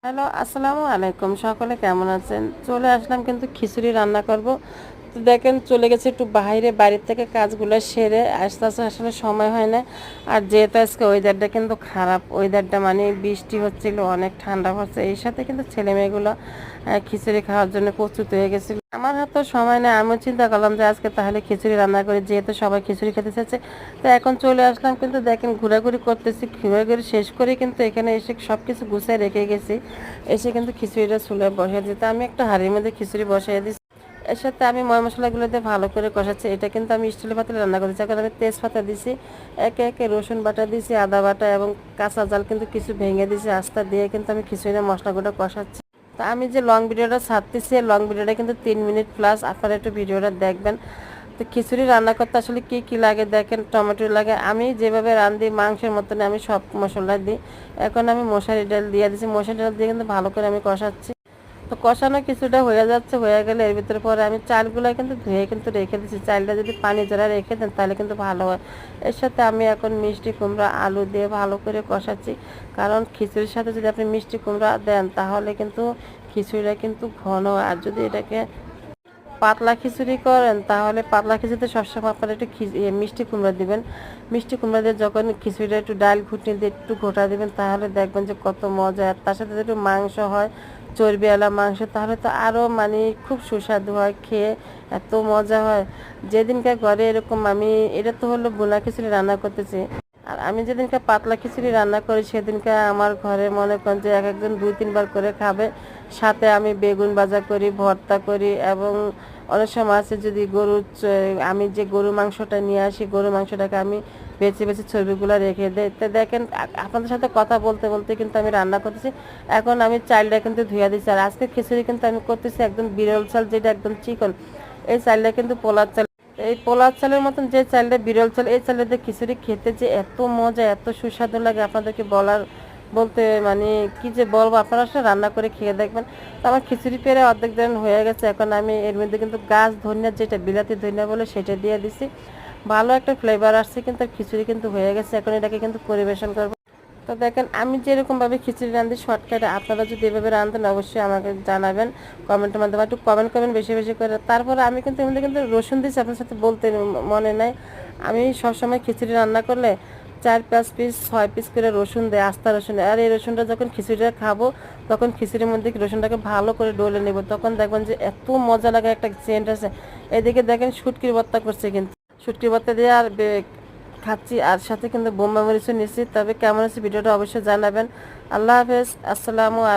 Hello, আসসালামু আলাইকুম। সকলে কেমন আছেন? চলে আসলাম কিন্তু খিচুড়ি রান্না করব। তো দেখেন চলে গেছে একটু বাইরে, বাড়ির থেকে কাজগুলো সেরে আস্তে আস্তে আসলে সময় হয় না। আর যেহেতু আজকে ওয়েদারটা কিন্তু খারাপ, ওয়েদারটা মানে বৃষ্টি হচ্ছিল, অনেক ঠান্ডা পড়ছে। এই সাথে কিন্তু ছেলে মেয়েগুলো খিচুড়ি খাওয়ার জন্য প্রস্তুত হয়ে গেছিল। আমার হাতে সময় নেই, আমিও চিন্তা করলাম যে আজকে তাহলে খিচুড়ি রান্না করি, যেহেতু সবাই খিচুড়ি খেতে চাচ্ছে। তো এখন চলে আসলাম, কিন্তু দেখেন ঘোরাঘুরি করতেছি, ঘোরাঘুরি শেষ করে কিন্তু এখানে এসে সব কিছু গুছিয়ে রেখে গেছি। এসে কিন্তু খিচুড়িটা চুলায় বসিয়ে দিতে আমি একটা হাঁড়ির মধ্যে খিচুড়ি বসিয়ে দিচ্ছি। এর সাথে আমি ময় মশলাগুলো দিয়ে ভালো করে কষাচ্ছি। এটা কিন্তু আমি স্টিলের পাতিলে রান্না করতেছি। এখন আমি তেজপাতা দিছি, একে একে রসুন বাটা দিছি, আদা বাটা এবং কাঁচা জাল কিন্তু কিছু ভেঙে দিছি, আস্তা দিয়ে কিন্তু আমি খিচুড়ির মশলাগুলো কষাচ্ছি। তো আমি যে লং ভিডিওটা ছাড়তেছি, লং ভিডিওটা কিন্তু 3 মিনিট প্লাস, আপনারা একটু ভিডিওটা দেখবেন। তো খিচুড়ি রান্না করতে আসলে কি কি লাগে দেখেন, টমেটো লাগে। আমি যেভাবে রান্ধি মাংসের মতন আমি সব মশলা দিই। এখন আমি মশারি ডাল দিয়ে দিচ্ছি, মশারি ডাল দিয়ে কিন্তু ভালো করে আমি কষাচ্ছি। তো কষানো কিছুটা হয়ে যাচ্ছে, হয়ে গেলে এর ভিতরে পরে আমি চালগুলো কিন্তু ধুয়ে কিন্তু রেখে দিচ্ছি। চালটা যদি পানি জড়া রেখে দেন তাহলে কিন্তু ভালো হয়। এর সাথে আমি এখন মিষ্টি কুমড়া আলু দিয়ে ভালো করে কষাচ্ছি। কারণ খিচুড়ির সাথে যদি আপনি মিষ্টি কুমড়া দেন তাহলে কিন্তু খিচুড়িটা কিন্তু ঘন হয়। আর যদি এটাকে পাতলা খিচুড়ি করেন তাহলে পাতলা খিচুড়িতে সবসময় আপনারা একটু মিষ্টি কুমড়া দিবেন। মিষ্টি কুমড়া দিয়ে যখন খিচুড়িটা একটু ডাল ঘুটনি দিয়ে একটু ঘোটা দিবেন তাহলে দেখবেন যে কত মজা। আর তার সাথে যদি একটু মাংস হয়, চর্বিওয়ালা মাংস, তাহলে তো আরও মানে খুব সুস্বাদু হয়, খেয়ে এত মজা হয়। যেদিনকার ঘরে এরকম আমি, এটা তো হলো ভুনা খিচুড়ি রান্না করতেছি, আর আমি যেদিনকে পাতলা খিচুড়ি রান্না করি সেদিনকে আমার ঘরে মনে করেন যে এক একজন 2-3 বার করে খাবে। সাথে আমি বেগুন ভাজা করি, ভর্তা করি, এবং অনেক সময় আছে যদি আমি যে গরু মাংসটা নিয়ে আসি, গরু মাংসটাকে আমি বেছে বেছে চর্বিগুলো রেখে দেয়। তো দেখেন আপনাদের সাথে কথা বলতে বলতে কিন্তু আমি রান্না করতেছি। এখন আমি চালটা কিন্তু ধুয়ে দিচ্ছি। আর আজকে খিচুড়ি কিন্তু আমি করতেছি একদম বিরল চাল, যেটা একদম চিকন। এই চালটা কিন্তু পোলার চাল। এই পোলাও চালের মতন যে চালটা বিরল চাল, এই চালের দিয়ে খিচুড়ি খেতে যে এত মজা, এত সুস্বাদু লাগে আপনাদেরকে বলতে মানে কি যে বলবো, আপনারা আসলে রান্না করে খেয়ে দেখবেন। তো আমার খিচুড়ি পেরে অর্ধেক দিন হয়ে গেছে। এখন আমি এর মধ্যে কিন্তু গাছ ধনিয়া, যেটা বিলাতি ধনিয়া বলে, সেটা দিয়ে দিছি। ভালো একটা ফ্লেভার আসছে, কিন্তু খিচুড়ি কিন্তু হয়ে গেছে। এখন এটাকে কিন্তু পরিবেশন করবো। তো দেখেন আমি যেরকমভাবে খিচুড়ি রাঁধি শর্টকাটে, আপনারা যদি এভাবে রাঁধেন অবশ্যই আমাকে জানাবেন কমেন্টের মাধ্যমে, একটু কমেন্ট করবেন বেশি বেশি করে। তারপরে আমি কিন্তু এর মধ্যে কিন্তু রসুন দিচ্ছি, আপনার সাথে বলতে মনে নাই। আমি সবসময় খিচুড়ি রান্না করলে 4-5 পিস 6 পিস করে রসুন দেয়, আস্তা রসুন। আর এই রসুনটা যখন খিচুড়িটা খাবো তখন খিচুড়ির মধ্যে রসুনটাকে ভালো করে ডলে নেব, তখন দেখবেন যে এত মজা লাগে, একটা সেন্ট আছে। এদিকে দেখেন শুটকির ভর্তা করছে, কিন্তু শুটকির ভর্তা দিয়ে আর খাচ্ছি, আর সাথে কিন্তু বোম্বা মরিচও নিচ্ছি। তবে কেমন আছে ভিডিওটা অবশ্যই জানাবেন। আল্লাহ হাফেজ, আসসালামু আলাইকুম।